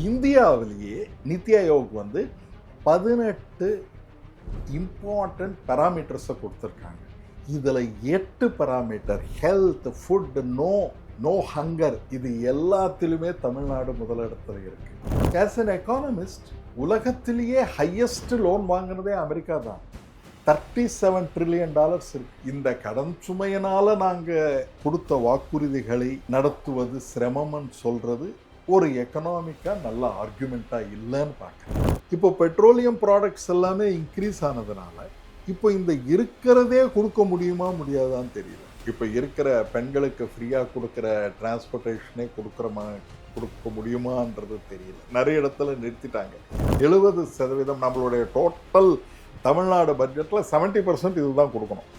இந்தியாவிலேயே நித்தி ஆயோக் வந்து 18 இம்பார்ட்டன்ட் பேராமீட்டர்ஸை கொடுத்துருக்காங்க. இதில் 8 parameter health, food, no hunger, இது எல்லாத்திலுமே தமிழ்நாடு முதலிடத்தில் இருக்கு. ஆஸ் அன் எக்கானமிஸ்ட், உலகத்திலேயே ஹையஸ்ட் லோன் வாங்கினதே அமெரிக்கா தான். $37 ட்ரில்லியன் இருக்கு. இந்த கடன் சுமையினால நாங்கள் கொடுத்த வாக்குறுதிகளை நடத்துவது சிரமம்னு சொல்றது ஒரு எக்கனாமிக்காக நல்ல ஆர்குமெண்ட்டாக இல்லைன்னு பார்க்குறேன். இப்போ பெட்ரோலியம் ப்ராடக்ட்ஸ் எல்லாமே இன்க்ரீஸ் ஆனதுனால இப்போ இந்த இருக்கிறதே கொடுக்க முடியுமா முடியாதான்னு தெரியல. இப்போ இருக்கிற பெண்களுக்கு ஃப்ரீயாக கொடுக்குற டிரான்ஸ்போர்ட்டேஷனே கொடுக்க முடியுமான்றது தெரியல. நிறைய இடத்துல நிறுத்திட்டாங்க. 70% நம்மளுடைய டோட்டல் தமிழ்நாடு பட்ஜெட்டில் 70% இதுதான் கொடுக்கணும்.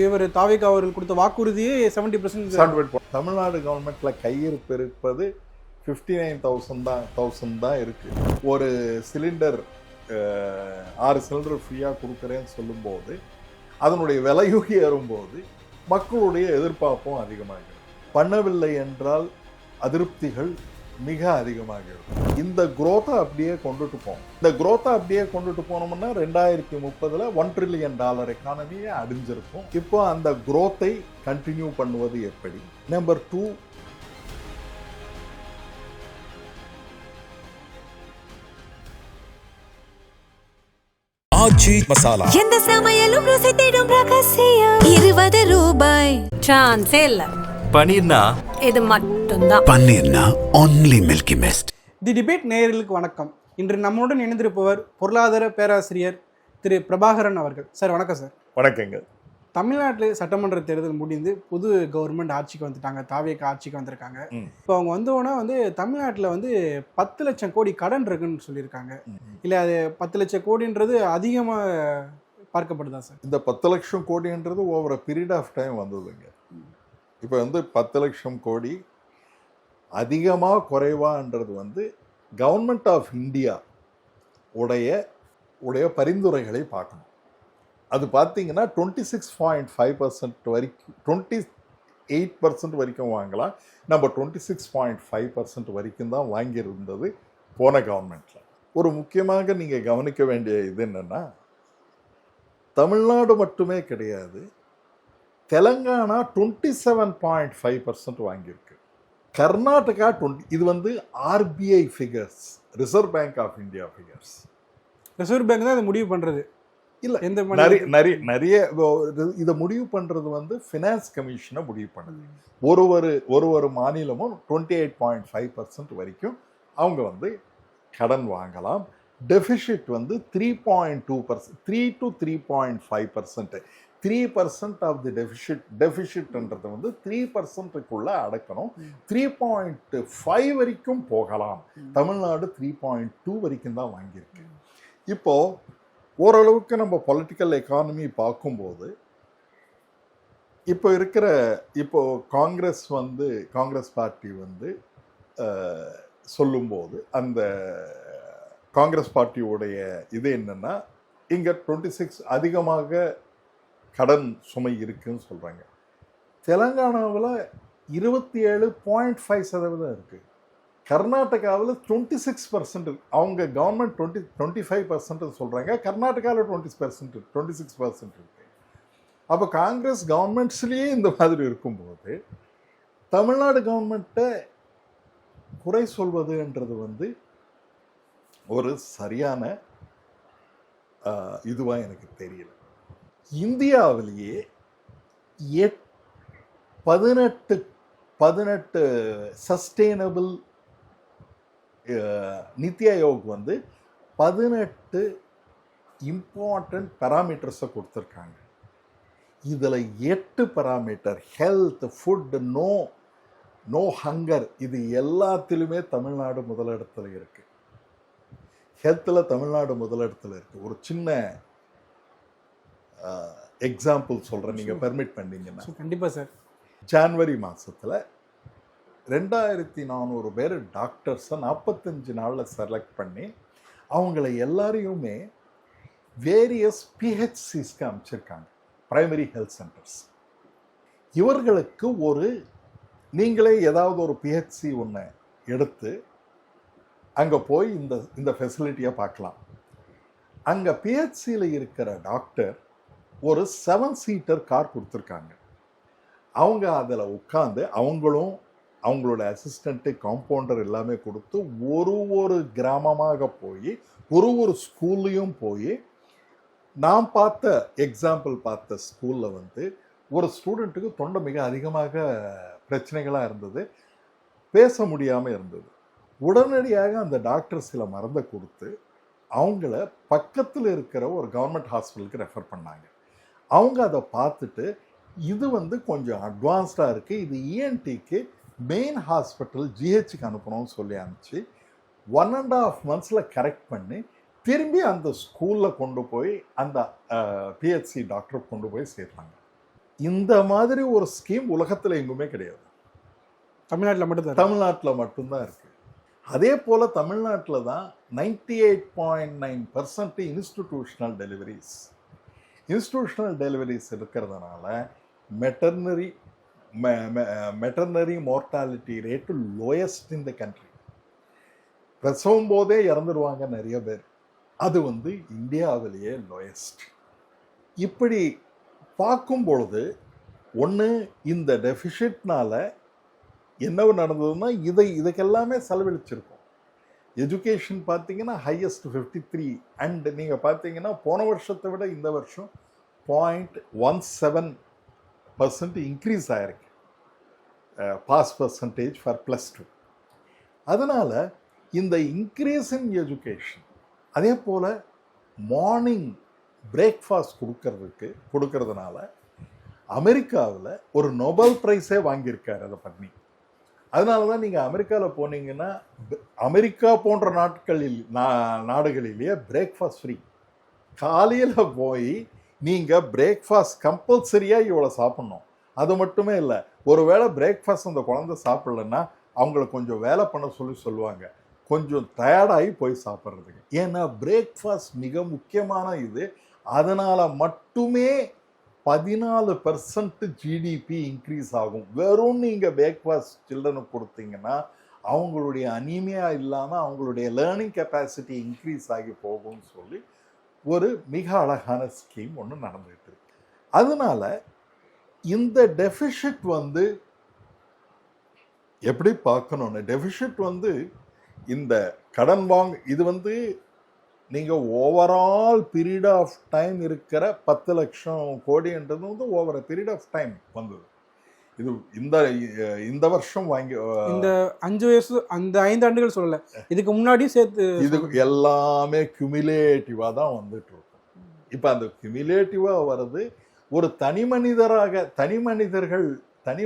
இவர் தாவேகா அவர்கள் கொடுத்த வாக்குறுதியே 70%. தமிழ்நாடு கவர்மெண்ட்டில் கையிருப்பு இருப்பது 59,000 தான் இருக்குது. ஒரு சிலிண்டர் 6 சிலிண்டர் ஃப்ரீயாக கொடுக்குறேன்னு சொல்லும்போது அதனுடைய விலையும் ஏறும்போது மக்களுடைய எதிர்பார்ப்பும் அதிகமாகிறது. பண்ணவில்லை என்றால் அதிருப்திகள் மிக அதிகமாகிறது. இந்த குரோத்தை அப்படியே கொண்டுட்டு போகணும். இந்த குரோத்தை அப்படியே கொண்டுட்டு போனோம்னா 2030 $1 ட்ரில்லியன் எக்கானமியை அடைஞ்சிருக்கும். இப்போ அந்த குரோத்தை கண்டினியூ பண்ணுவது எப்படி? நம்பர் 2, ஆச்சி மசாலா. எந்த சமையலும் ருசி தேடும் ரகசியம். $20 சான்ஸே இல்ல. பனீர்னா இது மட்டும்தான். பன்னீர்னா only Milky Mist. தி டிபேட் நேயர்களுக்கு வணக்கம். இன்று நம்முடன் இணைந்திருப்பவர் பொருளாதார பேராசிரியர் திரு பிரபாகரன் அவர்கள். சார் வணக்கம். சார் வணக்கங்க. தமிழ்நாட்டில் சட்டமன்ற தேர்தல் முடிந்து புது கவர்மெண்ட் ஆட்சிக்கு வந்துட்டாங்க. தாவேகா ஆட்சிக்கு வந்திருக்காங்க. இப்போ அவங்க வந்தோன்னா தமிழ்நாட்டில் 10 லட்சம் கோடி கடன் இருக்குன்னு சொல்லியிருக்காங்க. இல்லை அது 10 லட்சம் கோடின்றது அதிகமாக பார்க்கப்படுதா சார்? இந்த 10 லட்சம் கோடின்றது ஓவர் பீரியட் ஆஃப் டைம் வந்ததுங்க. இப்போ 10 லட்சம் கோடி அதிகமாக குறைவான்றது கவர்மெண்ட் ஆஃப் இந்தியா உடைய பரிந்துரைகளை பார்க்கணும். அது பார்த்தீங்கன்னா 26.5% வரைக்கும், 28% வரைக்கும் வாங்கலாம். நம்ம 26.5% வரைக்கும் தான் வாங்கியிருந்தது போன கவர்மெண்ட்டில். ஒரு முக்கியமாக நீங்கள் கவனிக்க வேண்டிய இது என்னென்னா, தமிழ்நாடு மட்டுமே கிடையாது, தெலங்கானா 27.5% வாங்கியிருக்கு. கர்நாடகா இது RBI figures, reserve bank of India figures. Reserve bank தான் அதை முடிவு பண்ணுறது இல்லை. நிறைய இதை முடிவு பண்ணுறது ஃபினான்ஸ் கமிஷனை முடிவு பண்ணுது. ஒரு மாநிலமும் 28.5% வரைக்கும் அவங்க கடன் வாங்கலாம். Deficit 3.2%, 3 to 3.5%. 3% ஆஃப் தி டெபிசிட்ன்றது 3%க்குள்ள அடக்கணும். 3.5 வரைக்கும் போகலாம். தமிழ்நாடு 3.2 வரைக்கும் தான் வாங்கியிருக்கு. இப்போ ஓரளவுக்கு நம்ம பொலிட்டிக்கல் எக்கானமி பார்க்கும்போது இப்போ காங்கிரஸ் பார்ட்டி சொல்லும்போது அந்த காங்கிரஸ் பார்ட்டியோடைய இது என்னன்னா, இங்க 26 அதிகமாக கடன் சுமை இருக்குன்னு சொல்றாங்க. தெலங்கானாவில் 27.5% இருக்கு. கர்நாடகாவில் 26%. அவங்க கவர்மெண்ட் 25% சொல்கிறாங்க. கர்நாடகாவில் 26% இருக்கு. அப்போ காங்கிரஸ் கவர்மெண்ட்ஸ்லேயே இந்த மாதிரி இருக்கும்போது தமிழ்நாடு கவர்மெண்ட்டை குறை சொல்வதுன்றது ஒரு சரியான இதுவாக எனக்கு தெரியல. இந்தியாவிலேயே 18 சஸ்டெயினபிள் நித்தி ஆயோக் 18 இம்பார்ட்டன்ட் பேராமீட்டர்ஸை கொடுத்துருக்காங்க. இதில் 8 parameter health, food, no hunger, இது எல்லாத்திலுமே தமிழ்நாடு முதலிடத்தில் இருக்கு. ஹெல்த்தில் தமிழ்நாடு முதலிடத்தில் இருக்கு. ஒரு சின்ன எக்ஸாம்பிள் சொல்கிறேன், நீங்கள் பெர்மிட் பண்ணீங்கன்னா. கண்டிப்பாக சார். ஜான்வரி மாதத்தில் 2400 பேர் டாக்டர்ஸை 45 நாளில் செலக்ட் பண்ணி அவங்கள எல்லாரையுமே வேரியஸ் பிஹெச்சிஸ்க்கு அமைச்சிருக்காங்க, பிரைமரி ஹெல்த் சென்டர்ஸ். இவர்களுக்கு நீங்களே ஏதாவது ஒரு பிஹெச்சி ஒன்று எடுத்து அங்கே போய் இந்த ஃபெசிலிட்டியை பார்க்கலாம். அங்கே பிஹெச்சியில் இருக்கிற டாக்டர் ஒரு 7 சீட்டர் கார் கொடுத்துருக்காங்க. அவங்க அதில் உட்காந்து அவங்களும் அவங்களோட அசிஸ்டண்ட்டு காம்பவுண்டர் எல்லாமே கொடுத்து ஒரு கிராமமாக போய் ஒரு ஸ்கூல்லையும் போய் நான் எக்ஸாம்பிள் பார்த்த ஸ்கூலில் வந்து ஒரு ஸ்டூடெண்ட்டுக்கு தொண்டை மிக அதிகமாக பிரச்சனைகளாக இருந்தது, பேச முடியாமல் இருந்தது. உடனடியாக அந்த டாக்டர் சில மருந்தை கொடுத்து அவங்கள பக்கத்தில் இருக்கிற ஒரு கவர்மெண்ட் ஹாஸ்பிட்டலுக்கு ரெஃபர் பண்ணாங்க. அவங்க அதை பார்த்துட்டு இது வந்து கொஞ்சம் அட்வான்ஸ்டாக இருக்குது, இது இஎன்டிக்கு மெயின் ஹாஸ்பிட்டல் ஜிஹெச்சுக்கு அனுப்பணும்னு சொல்லி அனுப்பிச்சு 1.5 months கரெக்ட் பண்ணி திரும்பி அந்த ஸ்கூலில் கொண்டு போய் அந்த பிஹெச்சி டாக்டர் கொண்டு போய் சேர்த்தாங்க. இந்த மாதிரி ஒரு ஸ்கீம் உலகத்தில் எங்குமே கிடையாது, தமிழ்நாட்டில் மட்டும்தான் இருக்குது. அதே போல் தமிழ்நாட்டில் தான் 98.9% இன்ஸ்டிடியூஷனல் டெலிவரிஸ் இருக்கிறதுனால maternal mortality rate lowest in the country. பிரசவம் போதே இறந்துடுவாங்க நிறைய பேர், அது வந்து இந்தியாவிலேயே லோயஸ்ட். இப்படி பார்க்கும் பொழுது ஒன்று இந்த டெஃபிஷிட்னால என்ன நடந்ததுன்னா இதுக்கெல்லாமே செலவழிச்சிருக்கோம். எஜுகேஷன் பார்த்தீங்கன்னா ஹையஸ்ட் 53 அண்ட் நீங்கள் பார்த்தீங்கன்னா போன வருஷத்தை விட இந்த வருஷம் 0.17% இன்க்ரீஸ் ஆகிருக்கு பாஸ் பர்சன்டேஜ் ஃபார் +2. அதனால் இந்த இன்க்ரீஸ் இன் எஜுகேஷன், அதே போல் மார்னிங் பிரேக்ஃபாஸ்ட் கொடுக்கறதுனால அமெரிக்காவில் ஒரு நோபல் ப்ரைஸே வாங்கியிருக்காரு அதை பண்ணி. அதனால தான் நீங்கள் அமெரிக்காவில் போனீங்கன்னா அமெரிக்கா போன்ற நாடுகளிலேயே பிரேக்ஃபாஸ்ட் ஃப்ரீ. காலையில் போய் நீங்கள் பிரேக்ஃபாஸ்ட் கம்பல்சரியாக இவ்வளோ சாப்பிட்ணும். அது மட்டுமே இல்லை, ஒருவேளை பிரேக்ஃபாஸ்ட் அந்த குழந்தை சாப்பிட்லன்னா அவங்கள கொஞ்சம் வேலை பண்ண சொல்லுவாங்க, கொஞ்சம் டயர்டாகி போய் சாப்பிட்றதுக்கு. ஏன்னா பிரேக்ஃபாஸ்ட் மிக முக்கியமான இது. அதனால் மட்டுமே 14% ஜிடிபி இன்க்ரீஸ் ஆகும். வெறும் நீங்கள் பிரேக்ஃபாஸ்ட் சில்ட்ரனுக்கு கொடுத்தீங்கன்னா அவங்களுடைய அனீமியா இல்லாமல் அவங்களுடைய லேர்னிங் கெப்பாசிட்டி இன்க்ரீஸ் ஆகி போகும்னு சொல்லி ஒரு மிக அழகான ஸ்கீம் ஒன்று நடந்துகிட்டு இருக்கு. அதனால இந்த டெஃபிஷிட் வந்து எப்படி பார்க்கணும்னு, டெஃபிஷிட் வந்து இந்த கடன் இது வந்து நீங்கள் ஓவரால் பீரியட் ஆஃப் டைம் இருக்கிற 10 லட்சம் கோடின்றது வந்து ஓவர் பீரியட் ஆஃப் டைம் வந்தது. இது இந்த வருஷம் வாங்கி இந்த 5 வருஷம் அந்த 5 ஆண்டுகள் சொல்லலை, இதுக்கு முன்னாடி சேர்த்து இது எல்லாமே கியூமுலேட்டிவாக தான் வந்துட்டு இருக்கும். இப்போ அந்த கியூமுலேட்டிவாக வர்றது ஒரு தனி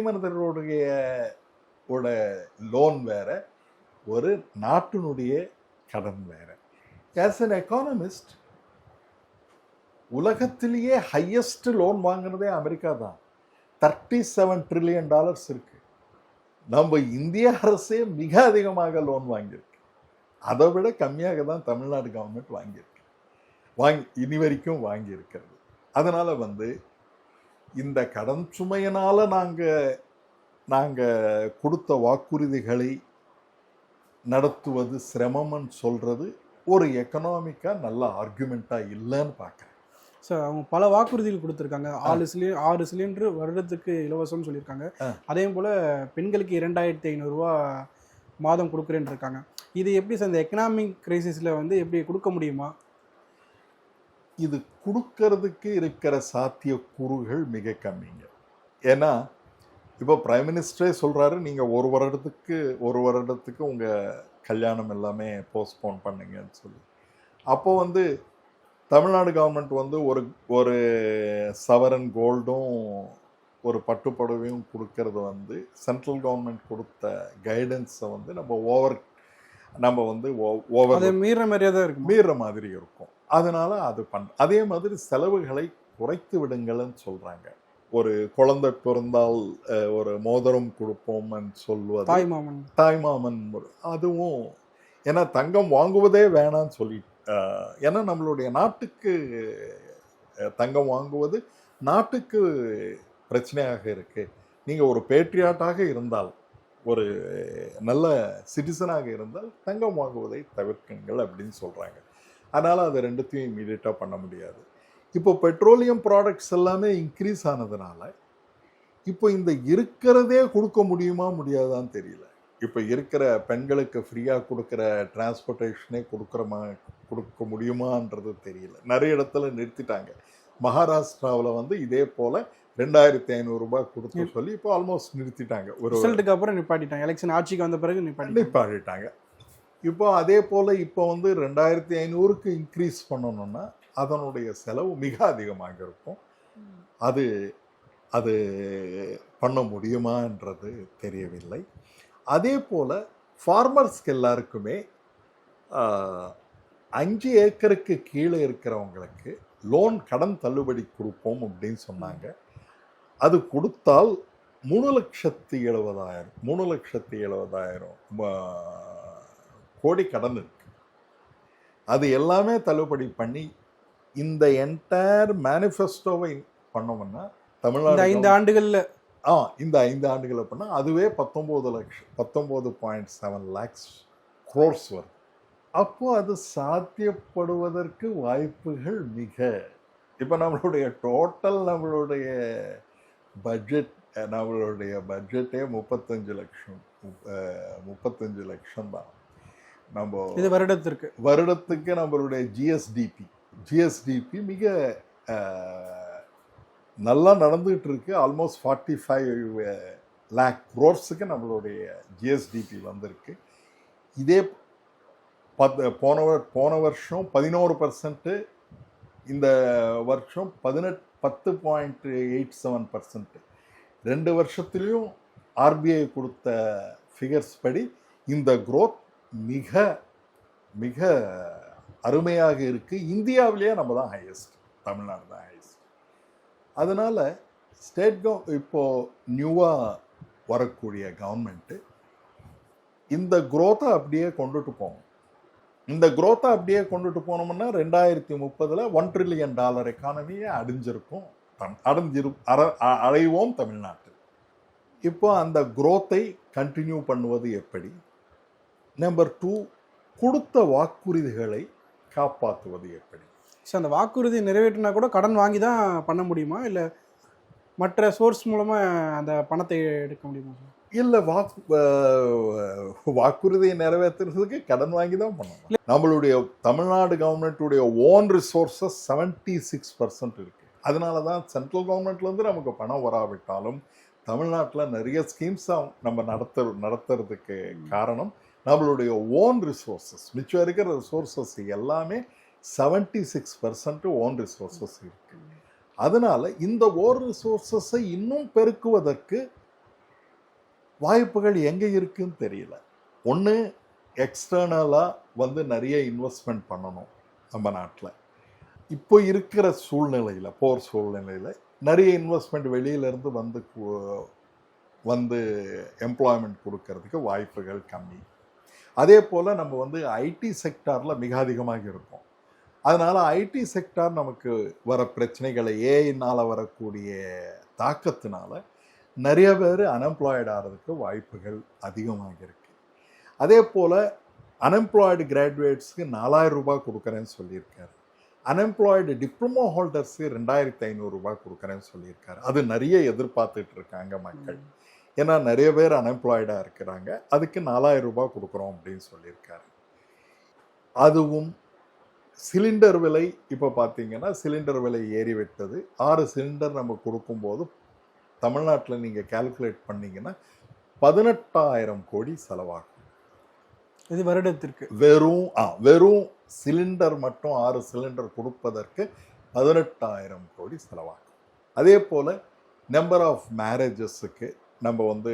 மனிதர்களுடைய லோன் வேற, ஒரு நாட்டினுடைய கடன் வேற. ஆஸ் அன் எக்கானமிஸ்ட் உலகத்திலேயே ஹையஸ்ட் லோன் வாங்கினதே அமெரிக்கா தான். $37 trillion இருக்கு. நம்ம இந்திய அரசே மிக அதிகமாக லோன் வாங்கியிருக்கு. அதை விட கம்மியாக தான் தமிழ்நாடு கவர்மெண்ட் வாங்கியிருக்கு, இனி வரைக்கும் வாங்கியிருக்கிறது. அதனால் வந்து இந்த கடன் சுமையினால் நாங்கள் கொடுத்த வாக்குறுதிகளை நடத்துவது சிரமம்னு சொல்கிறது ஒரு எக்கனாமிக்காக நல்ல ஆர்குமெண்ட்டாக இல்லைன்னு பார்க்குறேன். சார், அவங்க பல வாக்குறுதிகள் கொடுத்துருக்காங்க. 6 சிலிண்டர் வருடத்துக்கு இலவசம்னு சொல்லியிருக்காங்க. அதே போல் பெண்களுக்கு 2500 ரூபா மாதம் கொடுக்குறேன்னு இருக்காங்க. இது எப்படி சார் இந்த எக்கனாமிக் கிரைசிஸில் வந்து எப்படி கொடுக்க முடியுமா? இது கொடுக்கறதுக்கு இருக்கிற சாத்தியக்கூறுகள் மிக கம்மிங்க. ஏன்னா இப்போ பிரைம் மினிஸ்டரே சொல்கிறாரு, நீங்கள் ஒரு வருடத்துக்கு உங்கள் கல்யாணம் எல்லாமே போஸ்ட்போன் பண்ணுங்கன்னு சொல்லி. அப்போ வந்து தமிழ்நாடு கவர்மெண்ட் வந்து ஒரு சவரன் கோல்டும் ஒரு பட்டுப்புடவையும் கொடுக்கறது வந்து சென்ட்ரல் கவர்மெண்ட் கொடுத்த கைடன்ஸை வந்து நம்ம வந்து மீற மாதிரி இருக்கும். அதனால அது அதே மாதிரி செலவுகளை குறைத்து விடுங்கள்னு சொல்கிறாங்க. ஒரு குழந்தை பிறந்தால் ஒரு மோதிரம் கொடுப்போம்னு சொல்லுவது தாய்மாமன் அதுவும். ஏன்னா தங்கம் வாங்குவதே வேணான்னு சொல்லி, ஏன்னா நம்மளுடைய நாட்டுக்கு தங்கம் வாங்குவது நாட்டுக்கு பிரச்சனையாக இருக்குது. நீங்கள் ஒரு பேட்ரியாட்டாக இருந்தால், ஒரு நல்ல சிட்டிசனாக இருந்தால் தங்கம் வாங்குவதை தவிர்க்குங்கள் அப்படின்னு சொல்கிறாங்க. அதனால் அதை ரெண்டுத்தையும் இமீடியட்டாக பண்ண முடியாது. இப்போ பெட்ரோலியம் ப்ராடக்ட்ஸ் எல்லாமே இன்க்ரீஸ் ஆனதுனால இப்போ இந்த இருக்கிறதே கொடுக்க முடியுமா முடியாதான்னு தெரியல. இப்போ இருக்கிற பெண்களுக்கு ஃப்ரீயாக கொடுக்குற டிரான்ஸ்போர்ட்டேஷனே கொடுக்க முடியுமான்றது தெரியல. நிறைய இடத்துல நிறுத்திட்டாங்க. மகாராஷ்டிராவில் வந்து இதே போல் 2500 ரூபாய் கொடுத்து சொல்லி இப்போ ஆல்மோஸ்ட் நிறுத்திட்டாங்க. ஒரு ரிசல்ட்டுக்கு அப்புறம் நிப்பாட்டிட்டாங்க. எலெக்ஷன் ஆட்சிக்கு வந்த பிறகு நிப்பாட்டிட்டாங்க. இப்போ அதே போல் இப்போ வந்து 2500க்கு இன்க்ரீஸ் பண்ணணும்னா அதனுடைய செலவு மிக அதிகமாக இருக்கும். அது அது பண்ண முடியுமான்றது தெரியவில்லை. அதே போல் ஃபார்மர்ஸ்க்கு எல்லாருக்குமே 5 ஏக்கருக்கு கீழே இருக்கிறவங்களுக்கு லோன் கடன் தள்ளுபடி கொடுப்போம் அப்படின்னு சொன்னாங்க. அது கொடுத்தால் 3,70,000 கோடி கடன் இருக்கு. அது எல்லாமே தள்ளுபடி பண்ணி இந்த என்டையர் மேனிஃபெஸ்டோவை பண்ணோம்னா தமிழ்நாடு 5 ஆண்டுகளில் இந்த 5 ஆண்டுகளில் பண்ணால் அதுவே 19.7 lakhs crores வரும். அப்போ அது சாத்தியப்படுவதற்கு வாய்ப்புகள் மிக. இப்போ நம்மளுடைய டோட்டல் நம்மளுடைய பட்ஜெட்டே 35 லட்சம் தான். நம்ம இது வருடத்துக்கு நம்மளுடைய ஜிஎஸ்டிபி மிக நல்லா நடந்துகிட்டு இருக்கு. ஆல்மோஸ்ட் 45 lakh crores நம்மளுடைய ஜிஎஸ்டிபி வந்திருக்கு. இதே போன வருஷம் 11%, இந்த வருஷம் 10.87%. 2 வருஷத்துலேயும் ஆர்பிஐ கொடுத்த ஃபிகர்ஸ் படி இந்த growth மிக மிக அருமையாக இருக்குது. இந்தியாவிலேயே நம்ம தான் ஹையஸ்ட், தமிழ்நாடு தான் ஹையஸ்ட். அதனால் இப்போது நியூவாக வரக்கூடிய கவர்மெண்ட்டு இந்த growth-ஐ அப்படியே கொண்டுட்டு போகணும். இந்த growth-ஐ அப்படியே கொண்டுட்டு போனோம்னா 2030 $1 trillion எக்கானமியை அடைவோம் தமிழ்நாட்டில். இப்போ அந்த growth-ஐ கண்டினியூ பண்ணுவது எப்படி? நம்பர் 2, கொடுத்த வாக்குறுதிகளை காப்பாற்றுவது எப்படி? சார், அந்த வாக்குறுதி நிறைவேற்றினா கூட கடன் வாங்கி தான் பண்ண முடியுமா, இல்லை மற்ற சோர்ஸ் மூலமாக அந்த பணத்தை எடுக்க முடியுமா சார்? இல்லை, வாக்குறுதியை நிறைவேற்றுறதுக்கு கடன் வாங்கி தான் பண்ணணும். நம்மளுடைய தமிழ்நாடு கவர்மெண்ட்டுடைய ஓன் ரிசோர்ஸஸ் 76% இருக்குது. அதனால தான் சென்ட்ரல் கவர்மெண்ட்லேருந்து நமக்கு பணம் வராவிட்டாலும் தமிழ்நாட்டில் நிறைய ஸ்கீம்ஸ் நம்ம நடத்துறதுக்கு காரணம் நம்மளுடைய ஓன் ரிசோர்ஸஸ். மிச்சம் இருக்கிற ரிசோர்ஸஸ் எல்லாமே 76% ஓன் ரிசோர்ஸஸ் இருக்குது. அதனால் இந்த ஓன் ரிசோர்ஸஸை இன்னும் பெருக்குவதற்கு வாய்ப்புகள் எங்கே இருக்குன்னு தெரியல. ஒன்று, எக்ஸ்டர்னலாக வந்து நிறைய இன்வெஸ்ட்மெண்ட் பண்ணணும் நம்ம நாட்டில். இப்போ இருக்கிற போர் சூழ்நிலையில் நிறைய இன்வெஸ்ட்மெண்ட் வெளியிலேருந்து வந்து எம்ப்ளாய்மெண்ட் கொடுக்கறதுக்கு வாய்ப்புகள் கம்மி. அதே போல் நம்ம வந்து ஐடி செக்டாரில் மிக அதிகமாக இருக்கும். அதனால் ஐடி செக்டார் நமக்கு வர பிரச்சனைகளை, ஏஐனால் வரக்கூடிய தாக்கத்தினால நிறைய பேர் அன்எம்ப்ளாய்டு ஆகிறதுக்கு வாய்ப்புகள் அதிகமாக இருக்குது. அதே போல் அன்எம்ப்ளாய்டு கிராஜுவேட்ஸ்க்கு 4000 ரூபாய் கொடுக்குறேன்னு சொல்லியிருக்காரு. அன்எம்ப்ளாய்டு டிப்ளமோ ஹோல்டர்ஸுக்கு 2500 ரூபாய் கொடுக்குறேன்னு சொல்லியிருக்காரு. அது நிறைய எதிர்பார்த்துட்டு இருக்காங்க மக்கள். ஏன்னா நிறைய பேர் அன்எம்ப்ளாய்டாக இருக்கிறாங்க. அதுக்கு 4000 ரூபாய் கொடுக்குறோம் அப்படின்னு சொல்லியிருக்காரு. அதுவும் சிலிண்டர் விலை இப்போ பார்த்தீங்கன்னா சிலிண்டர் விலை ஏறிவிட்டது. 6 சிலிண்டர் நம்ம கொடுக்கும்போது தமிழ்நாட்டில் நீங்கள் கால்குலேட் பண்ணிங்கன்னா 18,000 கோடி செலவாகும். இது வருடத்திற்கு வெறும் சிலிண்டர் மட்டும் 6 சிலிண்டர் கொடுப்பதற்கு 18,000 கோடி செலவாகும். அதே போல் நம்பர் ஆஃப் மேரேஜஸுக்கு நம்ம வந்து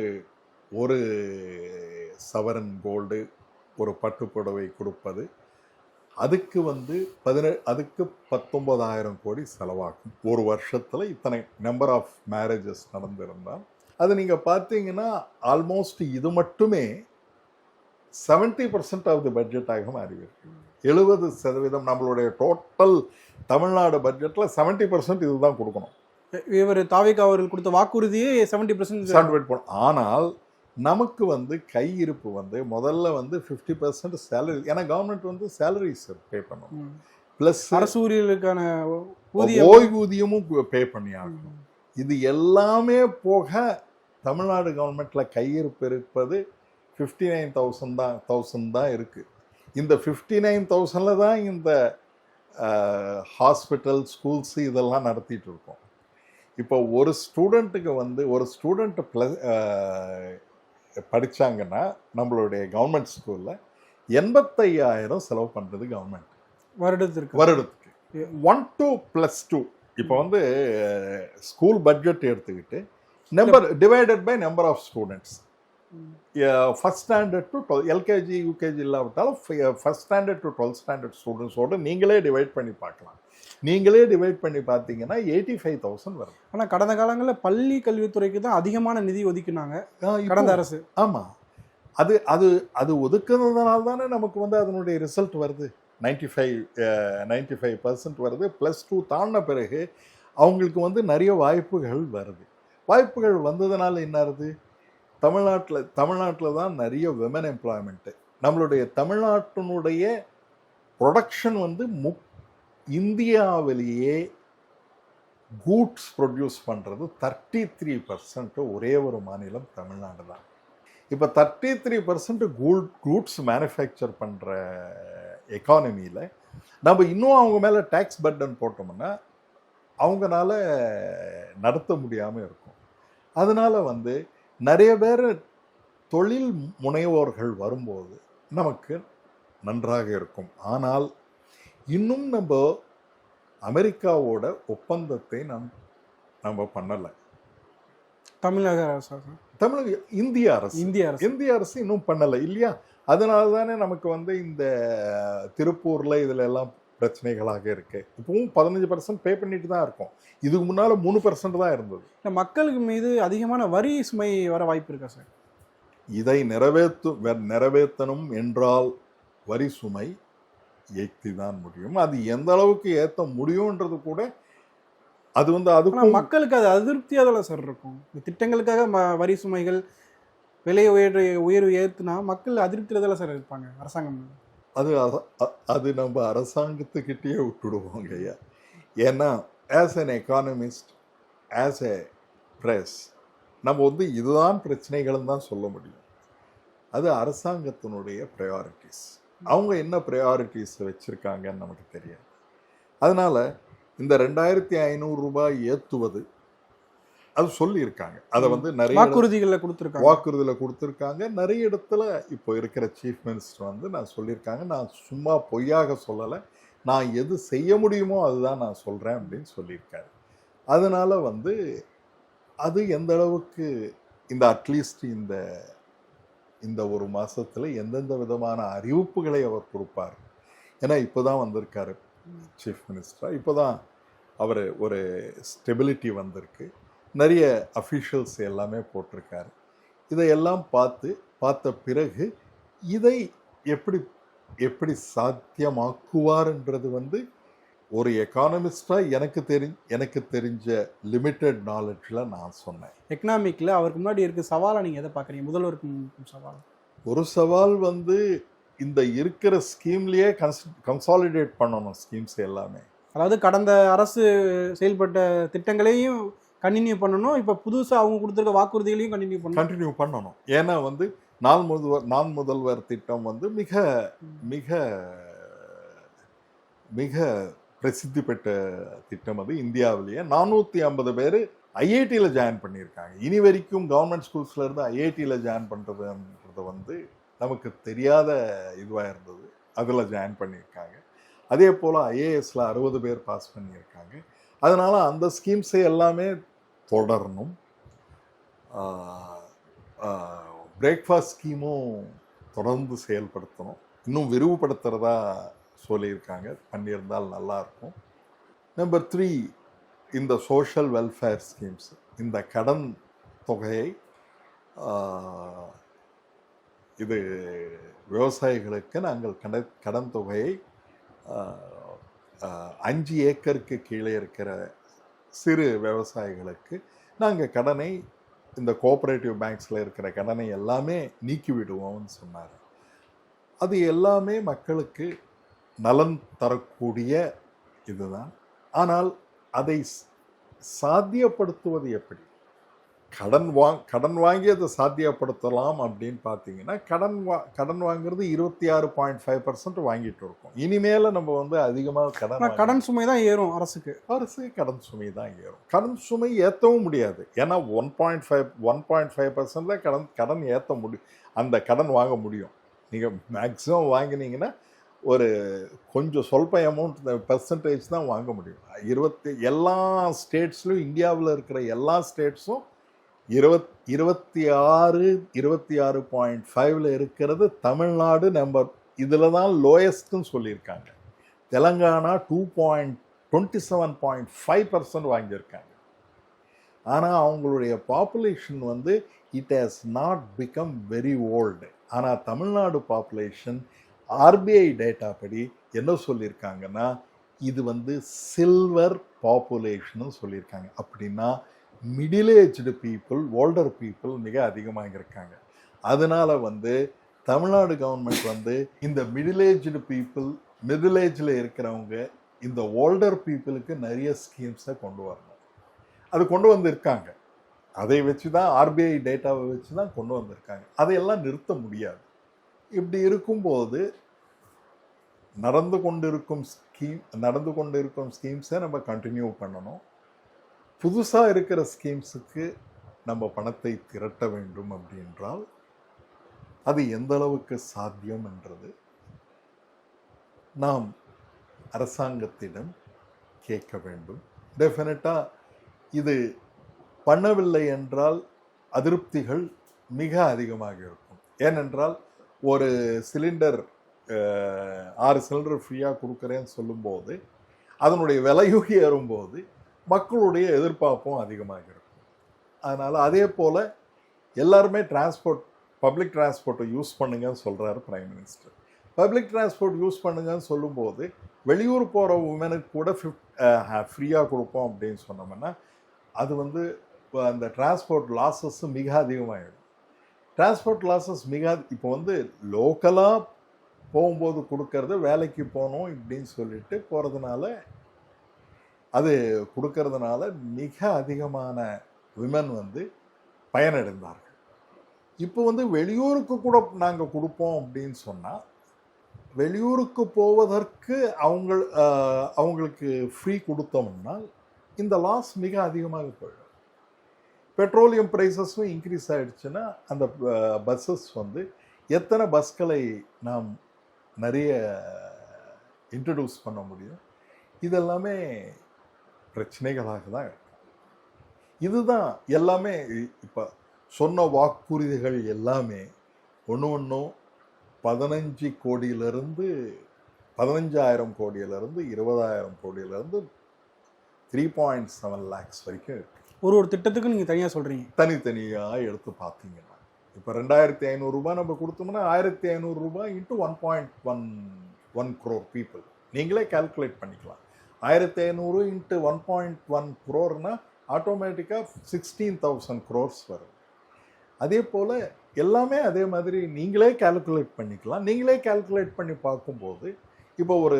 ஒரு சவரன் கோல்டு, ஒரு பட்டுப்புடவை கொடுப்பது, அதுக்கு வந்து 19,000 கோடி செலவாகும். ஒரு வருஷத்தில் இத்தனை நம்பர் ஆஃப் மேரேஜஸ் நடந்திருந்தால் அது நீங்கள் பார்த்தீங்கன்னா ஆல்மோஸ்ட் இது மட்டுமே 70% ஆஃப் தி பட்ஜெட்டாக மாறிவிருக்கு. 70% நம்மளுடைய டோட்டல் தமிழ்நாடு பட்ஜெட்டில் 70% இதுதான் கொடுக்கணும். இவர் தாவேகா அவர்கள் கொடுத்த வாக்குறுதியே 70% ஆனால் நமக்கு வந்து கையிருப்பு வந்து முதல்ல வந்து 50% சேலரி, ஏன்னா கவர்மெண்ட் வந்து சேலரிஸ் பே பண்ணணும், ப்ளஸ் அரசு ஊழியர்களுக்கான ஊதிய ஓய்வூதியமும் பே பண்ணி ஆகணும். இது எல்லாமே போக தமிழ்நாடு கவர்மெண்ட்டில் கையிருப்பு இருப்பது 59,000 தான் இருக்குது. இந்த 59,000 தான் இந்த ஹாஸ்பிட்டல், ஸ்கூல்ஸு இதெல்லாம் நடத்திட்டு இருக்கோம். இப்போ ஒரு ஸ்டூடெண்ட்டுக்கு வந்து ஒரு ஸ்டூடெண்ட் ப்ளஸ் படித்தாங்கன்னா நம்மளுடைய கவர்மெண்ட் ஸ்கூலில் 85,000 செலவு பண்ணுறது கவர்மெண்ட் வருடத்துக்கு. 1 to +2 இப்போ வந்து ஸ்கூல் பட்ஜெட் எடுத்துக்கிட்டு number divided by number of students, first standard to 12, LKG UKG இல்லாவிட்டாலும் first standard to 12th standard ஸ்டூடெண்ட்ஸோடு நீங்களே டிவைட் பண்ணி பார்க்கலாம். நீங்களே டிவைட் பண்ணி பார்த்தீங்கன்னா 85,000 வருது. ஆனால் கடந்த காலங்களில் பள்ளி கல்வித்துறைக்கு தான் அதிகமான நிதி ஒதுக்கினாங்க கடந்த அரசு. ஆமாம், அது அது அது ஒதுக்குறதுனால தானே நமக்கு வந்து அதனுடைய ரிசல்ட் வருது. 95% வருது. +2 தாண்டின பிறகு அவங்களுக்கு வந்து நிறைய வாய்ப்புகள் வருது. வாய்ப்புகள் வந்ததுனால என்ன ஆகுது, தமிழ்நாட்டில் தான் நிறைய விமன் எம்ப்ளாய்மெண்ட்டு. நம்மளுடைய தமிழ்நாட்டினுடைய ப்ரொடக்ஷன் வந்து இந்தியாவிலேயே கூட்ஸ் ப்ரொடியூஸ் பண்ணுறது 33% ஒரே ஒரு மாநிலம் தமிழ்நாடு தான். இப்போ 33% கூட்ஸ் மேனுஃபேக்சர் பண்ணுற எக்கானமியில் நம்ம இன்னும் அவங்க மேலே டேக்ஸ் பர்டன் போட்டோம்னா அவங்களால நடத்த முடியாமல் இருக்கும். அதனால் வந்து நிறைய பேர் தொழில் முனைவோர்கள் வரும்போது நமக்கு நன்றாக இருக்கும். ஆனால் இன்னும் நம்ம அமெரிக்காவோட ஒப்பந்தத்தை நம்ம பண்ணலை. தமிழக அரசு, இந்திய அரசு இன்னும் பண்ணலை இல்லையா? அதனால தானே நமக்கு வந்து இந்த திருப்பூரில் இதில் எல்லாம் பிரச்சனைகளாக இருக்கு. இப்பவும் 15% பே பண்ணிட்டு தான் இருக்கும். இதுக்கு முன்னால் 3% தான் இருந்தது. மக்களுக்கு மீது அதிகமான வரி சுமை வர வாய்ப்பு இருக்கா சார்? இதை நிறைவேற்றணும் என்றால் வரி சுமை ஏற்றி தான் முடியும். அது எந்த அளவுக்கு ஏற்ற முடியும்ன்றது கூட அது வந்து அதுக்கு மக்களுக்கு அது அதிருப்தியாக தான் சார் இருக்கும். இந்த திட்டங்களுக்காக வரி சுமைகள் விலை உயர்வு ஏற்றுனா மக்கள் அதிருப்தியில் தான் சார் இருப்பாங்க. அரசாங்கம் அது நம்ம அரசாங்கத்துக்கிட்டே விட்டுடுவோங்க ஐயா. ஏன்னா as an economist, as a press, நம்ம வந்து இதுதான் பிரச்சனைகள்னு தான் சொல்ல முடியும். அது அரசாங்கத்தினுடைய ப்ரையாரிட்டிஸ். அவங்க என்ன ப்ரையாரிட்டிஸ் வச்சுருக்காங்கன்னு நமக்கு தெரியாது. அதனால் இந்த 2,500 ரூபாய் ஏற்றுவது அது சொல்லியிருக்காங்க. அதை வந்து நிறைய வாக்குறுதியில் கொடுத்துருக்காங்க. நிறைய இடத்துல இப்போ இருக்கிற சீஃப் மினிஸ்டர் வந்து நான் சொல்லியிருக்காங்க, நான் சும்மா பொய்யாக சொல்லலை, நான் எது செய்ய முடியுமோ அதுதான் நான் சொல்கிறேன் அப்படின்னு சொல்லியிருக்காரு. அதனால் வந்து அது எந்த அளவுக்கு இந்த அட்லீஸ்ட் இந்த ஒரு மாதத்தில் எந்தெந்த விதமான அறிவிப்புகளை அவர் கொடுப்பார். ஏன்னா இப்போ தான் வந்திருக்காரு சீஃப் மினிஸ்டராக, இப்போ தான் அவர் ஒரு ஸ்டெபிலிட்டி வந்திருக்கு, நிறைய அஃபிஷியல்ஸ் எல்லாமே போட்டிருக்காரு. இதையெல்லாம் பார்த்த பிறகு இதை எப்படி சாத்தியமாக்குவார்ன்றது வந்து ஒரு எக்கானமிஸ்டாக எனக்கு தெரிஞ்ச லிமிட்டட் நாலேஜில் நான் சொன்னேன். எக்கனாமிக்கில் அவருக்கு முன்னாடி இருக்க சவாலை நீங்கள் எதை பார்க்குறீங்க? முதல்வருக்கு சவால், ஒரு சவால் வந்து இந்த இருக்கிற ஸ்கீம்லேயே கன்சாலிடேட் பண்ணணும் ஸ்கீம்ஸ் எல்லாமே. அதாவது கடந்த அரசு செயல்பட்ட திட்டங்களையும் கண்டினியூ பண்ணணும், இப்போ புதுசாக அவங்க கொடுத்துருக்க வாக்குறுதிகளையும் கண்டினியூ பண்ணணும். ஏன்னா வந்து நான் முதல்வர் திட்டம் வந்து மிக மிக மிக பிரசித்தி பெற்ற திட்டம். அது இந்தியாவிலேயே 450 பேர் ஐஐடியில் ஜாயின் பண்ணியிருக்காங்க. இனி வரைக்கும் கவர்மெண்ட் ஸ்கூல்ஸ்லேருந்து ஐஐடியில் ஜாயின் பண்ணுறதுன்றது வந்து நமக்கு தெரியாத இதுவாக இருந்தது. அதில் ஜாயின் பண்ணியிருக்காங்க. அதே போல் ஐஏஎஸில் 60 பேர் பாஸ் பண்ணியிருக்காங்க. அதனால் அந்த ஸ்கீம்ஸை எல்லாமே தொடரணும். பிரேக்ஃபாஸ்ட் ஸ்கீமும் தொடர்ந்து செயல்படுத்தணும். இன்னும் விரிவுபடுத்துகிறதா சொல்லியிருக்காங்க, பண்ணியிருந்தால் நல்லாயிருக்கும். நம்பர் 3, இந்த சோஷியல் வெல்ஃபேர் ஸ்கீம்ஸ், இந்த கடன் தொகையை இது விவசாயிகளுக்கு நாங்கள் கடன் தொகையை 5 ஏக்கருக்கு கீழே இருக்கிற சிறு விவசாயிகளுக்கு நாங்கள் கடனை இந்த கோஆபரேட்டிவ் பேங்க்ஸில் இருக்கிற கடனை எல்லாமே நீக்கி விடுவோம்னு சொன்னார். அது எல்லாமே மக்களுக்கு நலன் தரக்கூடிய இதுதான். ஆனால் அதை சாத்தியப்படுத்துவது எப்படி? கடன் வாங்கி அதை சாத்தியப்படுத்தலாம் அப்படின்னு பார்த்தீங்கன்னா, கடன் வாங்குறது 26.5% வாங்கிட்டு இருக்கோம். இனிமேல நம்ம வந்து அதிகமாக கடன் சுமை தான் ஏறும் அரசுக்கு. கடன் சுமை தான் ஏறும். கடன் சுமை ஏற்றவும் முடியாது. ஏன்னா 1.5% கடன் ஏற்ற முடியும். அந்த கடன் வாங்க முடியும். நீங்கள் மேக்ஸிமம் வாங்கினீங்கன்னா ஒரு கொஞ்சம் சொல்ப அமௌண்ட் பெர்சன்டேஜ் தான் வாங்க முடியும். எல்லா ஸ்டேட்ஸ்லையும், இந்தியாவில் இருக்கிற எல்லா ஸ்டேட்ஸும் 26.5 இருக்கிறது. தமிழ்நாடு இதில் தான் லோயஸ்ட்னு சொல்லியிருக்காங்க. தெலங்கானா 27.5% வாங்கியிருக்காங்க. ஆனால் அவங்களுடைய பாப்புலேஷன் வந்து it has not become very old. ஆனால் தமிழ்நாடு பாப்புலேஷன் ஆர்பிஐ டேட்டா படி என்ன சொல்லியிருக்காங்கன்னா, இது வந்து சில்வர் பாப்புலேஷன் சொல்லியிருக்காங்க. அப்படின்னா middle aged people, older people மிக அதிகமாக இருக்காங்க. அதனால வந்து தமிழ்நாடு கவர்மெண்ட் வந்து இந்த மிடில் ஏஜில் இருக்கிறவங்க, இந்த ஓல்டர் பீப்புளுக்கு நிறைய ஸ்கீம்ஸை கொண்டு வரணும். அது கொண்டு வந்திருக்காங்க. அதை வச்சு தான், ஆர்பிஐ டேட்டாவை வச்சு தான் கொண்டு வந்திருக்காங்க. அதையெல்லாம் நிறுத்த முடியாது. இப்படி இருக்கும்போது நடந்து கொண்டிருக்கும் ஸ்கீம்ஸை நம்ம கண்டினியூ பண்ணணும். புதுசாக இருக்கிற ஸ்கீம்ஸுக்கு நம்ம பணத்தை திரட்ட வேண்டும் அப்படின்றால் அது எந்த அளவுக்கு சாத்தியம் என்றது நாம் அரசாங்கத்திடம் கேட்க வேண்டும். டெஃபினட்டாக இது பண்ணவில்லை என்றால் அதிருப்திகள் மிக அதிகமாக இருக்கும். ஏனென்றால் ஒரு சிலிண்டர் 6 சிலிண்டர் ஃப்ரீயாக கொடுக்குறேன்னு சொல்லும்போது அதனுடைய விலையும் ஏறும்போது மக்களுடைய எதிர்பார்ப்பும் அதிகமாக இருக்கும். அதனால் அதே போல் எல்லாருமே பப்ளிக் டிரான்ஸ்போர்ட்டை யூஸ் பண்ணுங்கன்னு சொல்கிறாரு prime minister. Public transport use பண்ணுங்கன்னு சொல்லும்போது வெளியூர் போகிற உமனுக்கு கூட ஃப்ரீயாக கொடுப்போம் அப்படின்னு சொன்னோம்னா அது வந்து அந்த டிரான்ஸ்போர்ட் லாஸஸ் மிக அதிகமாகிடும். டிரான்ஸ்போர்ட் லாஸஸ் இப்போ வந்து லோக்கலாக போகும்போது கொடுக்கறது, வேலைக்கு போகணும் இப்படின்னு சொல்லிட்டு போகிறதுனால, அது கொடுக்கறதுனால மிக அதிகமான விமன் வந்து பயனடைந்தார்கள். இப்போ வந்து வெளியூருக்கு கூட நாங்கள் கொடுப்போம் அப்படின்னு சொன்னால், வெளியூருக்கு போவதற்கு அவங்களுக்கு ஃப்ரீ கொடுத்தோம்னா இந்த லாஸ் மிக அதிகமாக போயிடும். பெட்ரோலியம் ப்ரைஸஸும் இன்க்ரீஸ் ஆகிடுச்சுன்னா அந்த பஸ்ஸஸ் வந்து எத்தனை பஸ்களை நாம் நிறைய இன்ட்ரடியூஸ் பண்ண முடியும்? இதெல்லாமே பிரச்சனைகளாக தான் இருக்கும். இதுதான் எல்லாமே இப்போ சொன்ன வாக்குறுதிகள் எல்லாமே ஒன்றும் 15 கோடியிலிருந்து 15,000 கோடியிலிருந்து 20,000 கோடியிலிருந்து 3.7 lakhs வரைக்கும் இருக்கு. ஒரு திட்டத்துக்கு நீங்கள் தனியாக சொல்கிறீங்க. தனித்தனியாக எடுத்து பார்த்தீங்கன்னா இப்போ 2,500 ரூபாய் நம்ம கொடுத்தோம்னா 1,500 ரூபாய் இன்ட்டு 1.1 crore பீப்புள் நீங்களே கால்குலேட் பண்ணிக்கலாம். 1,500 இன்ட்டு 1.1 crore ஆட்டோமேட்டிக்காக 16,000 crores வரும். அதே போல் எல்லாமே அதே மாதிரி நீங்களே கால்குலேட் பண்ணிக்கலாம். நீங்களே கால்குலேட் பண்ணி பார்க்கும்போது இப்போ ஒரு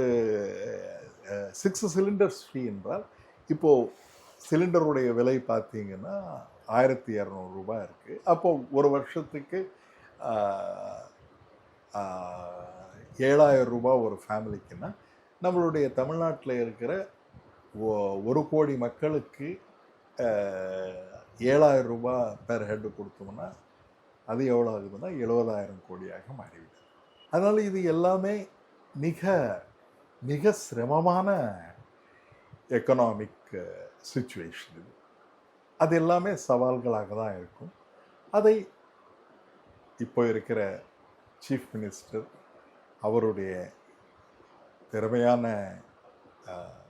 6 சிலிண்டர்ஸ் ஃப்ரீ என்றால் இப்போது சிலிண்டருடைய விலை பார்த்தீங்கன்னா 1,200 ரூபாய் இருக்குது. அப்போது ஒரு வருஷத்துக்கு 7,000 ரூபாய் ஒரு ஃபேமிலிக்குன்னா நம்மளுடைய தமிழ்நாட்டில் இருக்கிற 1 கோடி மக்களுக்கு 7,000 ரூபாய் பெர் ஹெட்டு கொடுத்தோம்னா அது எவ்வளோ ஆகுதுன்னா 70,000 கோடியாக மாறிவிடுது. அதனால் இது எல்லாமே மிக மிக சிரமமான எக்கனாமிக் சிச்சுவேஷன். இது அது எல்லாமே சவால்களாக தான் இருக்கும். அதை இப்போ இருக்கிற சீஃப் மினிஸ்டர் அவருடைய திறமையான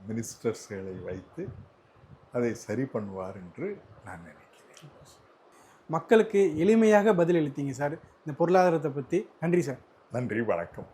மினிஸ்டர்ஸ்களை வைத்து அதை சரி பண்ணுவார் என்று நான் நினைக்கிறேன். மக்களுக்கு எளிமையாக பதில் அளித்தீங்க சார் இந்த பொருளாதாரத்தை பற்றி. நன்றி சார். நன்றி, வணக்கம்.